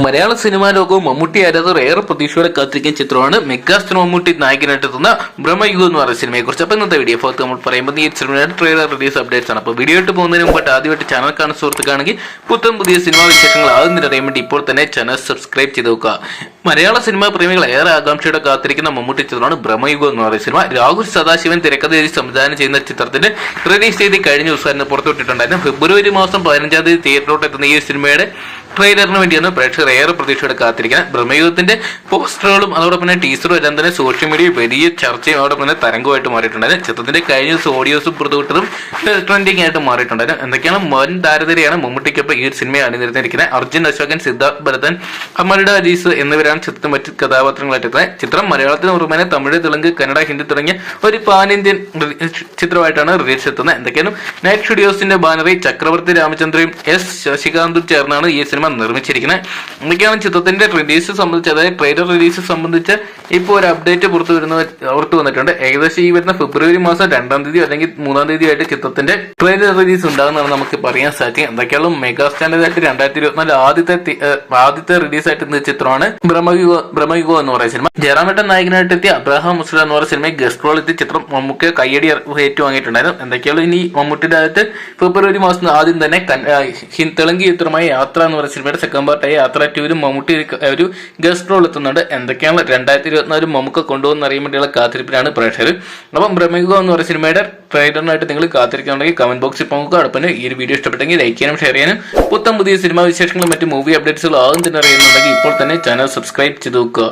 മലയാള cinema ലോകവും മമ്മൂട്ടി ആരാധകർ ഏറെ പ്രതീക്ഷയോടെ കാത്തിരിക്കുന്ന ചിത്രമാണ് മെഗാസ്റ്റാർ മമ്മൂട്ടി നായകനായിട്ടെത്തുന്ന ബ്രഹ്മയുഗം എന്ന് പറയുന്ന സിനിമയെ കുറിച്ച്. അപ്പോൾ ഇന്നത്തെ വീഡിയോ ഭാഗത്ത് നമ്മൾ പറയുമ്പോൾ ഈ സിനിമയുടെ ട്രെയിലർ റിലീസ് അപ്ഡേറ്റ്സ് ആണ്. അപ്പോൾ വീഡിയോ ഇട്ട് പോകുന്നതിന് മുമ്പായിട്ട് ആദ്യമായിട്ട് ചാനൽ കാണുന്ന സുഹൃത്തുക്കാണെങ്കിൽ പുതിയ സിനിമാ വിശേഷങ്ങൾ ആദ്യം അറിയാൻ വേണ്ടി ഇപ്പോൾ തന്നെ ചാനൽ സബ്സ്ക്രൈബ് ചെയ്ത് നോക്കുക. മലയാള സിനിമാ പ്രേമികൾ ഏറെ ആകാംക്ഷയോടെ കാത്തിരിക്കുന്ന മമ്മൂട്ടി ചിത്രമാണ് ബ്രഹ്മയുഗം എന്ന് പറയുന്ന സിനിമ. രാഹുൽ സദാശിവൻ തിരക്കഥ എഴുതി സംവിധാനം ചെയ്യുന്ന ചിത്രത്തിന്റെ റിലീസ് തീയതി കഴിഞ്ഞ ദിവസം പുറത്തുവിട്ടിട്ടുണ്ടായിരുന്നു. ഫെബ്രുവരി മാസം 15 തീയതി തിയേറ്ററിലോട്ട് എത്തുന്ന ഈ സിനിമയുടെ ട്രെയിലറിന് വേണ്ടിയാണ് പ്രേക്ഷകർ ഏറെ പ്രതീക്ഷയോടെ കാത്തിരിക്കുന്നത്. ബ്രഹ്മയുഗത്തിന്റെ പോസ്റ്ററുകളും അതോടൊപ്പം തന്നെ ടീസറും എല്ലാം തന്നെ സോഷ്യൽ മീഡിയയിൽ വലിയ ചർച്ചയും അതോടൊപ്പം തന്നെ തരംഗമായിട്ട് മാറിയിട്ടുണ്ടായിരുന്നു. ചിത്രത്തിന്റെ കഴിഞ്ഞ ദിവസം ഓഡിയോസും പുറത്തുവിട്ടതും ട്രെൻഡിങ് ആയിട്ട് മാറിയിട്ടുണ്ടായിരുന്നു. എന്തൊക്കെയാണ് വൻ താരതരെയാണ് മമ്മൂട്ടിക്കൊപ്പം ഈ സിനിമയെ അണിനിരന്നിരിക്കുന്നത്. അർജുൻ അശോകൻ, സിദ്ധാർത്ഥ് ഭരതൻ, അമൽഡ അജീസ് എന്നിവരാണ് ചിത്രത്തിൽ മറ്റ് കഥാപാത്രങ്ങളായിട്ടുള്ളത്. ചിത്രം മലയാളത്തിന് പുറമെ തമിഴ്, തെലുങ്ക്, കന്നഡ, ഹിന്ദി തുടങ്ങിയ ഒരു പാൻ ഇന്ത്യൻ ചിത്രമായിട്ടാണ് റിലീസ് എത്തുന്നത്. എന്തൊക്കെയാണ് നൈറ്റ് സ്റ്റുഡിയോസിന്റെ ബാനറിൽ ചക്രവർത്തി രാമചന്ദ്രയും എസ് ശശികാന്തും ചേർന്നാണ് ഈ സിനിമ നിർമ്മിച്ചിരിക്കുന്നത്. എന്തൊക്കെയാണ് ചിത്രത്തിന്റെ റിലീസ് സംബന്ധിച്ച്, അതായത് ട്രെയിലർ റിലീസ് സംബന്ധിച്ച് ഇപ്പോൾ ഒരു അപ്ഡേറ്റ് പുറത്തു വന്നിട്ടുണ്ട്. ഏകദേശം ഈ വരുന്ന ഫെബ്രുവരി മാസം 2 തീയതി അല്ലെങ്കിൽ 3 തീയതി ആയിട്ട് ചിത്രത്തിന്റെ ട്രെയിലർ റിലീസ് ഉണ്ടാകുന്നതാണ് നമുക്ക് പറയാൻ സാധിക്കും. എന്തൊക്കെയാണ് മെഗാസ്റ്റാറിനായിട്ട് 2024 ആദ്യത്തെ റിലീസ് ആയിട്ട് ചിത്രമാണ് ബ്രഹ്മയുഗം എന്ന് പറയുന്ന സിനിമ. ജയറാമേട്ടൻ നായകനായിട്ട് എത്തിയ അബ്രഹാം മുസ്ലിം എന്ന് പറയുന്ന സിനിമയിൽ ഗസ്റ്റ് റോൾ എത്തിയ ചിത്രം മമ്മൂക്ക് കയ്യടി ഏറ്റുവാങ്ങിയിട്ടുണ്ടായിരുന്നു. എന്തൊക്കെയാണ് ഇനി മമ്മൂട്ടിയുടെ അകത്ത് ഫെബ്രുവരി മാസം ആദ്യം തന്നെ തെലുങ്ക് ചിത്രമായ യാത്ര എന്ന് പറയുന്ന സിനിമയുടെ സെക്കൻഡ് പാർട്ടായ യാത്ര 2 മമ്മൂട്ടി ഒരു ഗസ്റ്റ് റോൾ എത്തുന്നുണ്ട്. എന്തൊക്കെയാണ് 2024 മമ്മൂക്ക കൊണ്ടുപോകുന്ന അറിയാൻ വേണ്ടിയുള്ള കാത്തിരിപ്പിലാണ് പ്രേക്ഷകർ. അപ്പം ബ്രഹ്മയുഗം എന്ന് പറയുന്ന സിനിമയുടെ ട്രെയിലറിനായിട്ട് നിങ്ങൾ കാത്തിരിക്കുന്നുണ്ടെങ്കിൽ കമന്റ് ബോക്സിൽ പോകുക. അടുപ്പം ഈ ഒരു വീഡിയോ ഇഷ്ടപ്പെട്ടെങ്കിൽ ലൈക്ക് ചെയ്യാനും ഷെയർ ചെയ്യാനും പുതിയ സിനിമാ വിശേഷങ്ങളും മറ്റ് മൂവി അപ്ഡേറ്റ്സുകളും ആദ്യം തന്നെ അറിയുന്നുണ്ടെങ്കിൽ ഇപ്പോൾ തന്നെ ചാനൽ സബ്സ്ക്രൈബ് ചെയ്ത് നോക്കുക.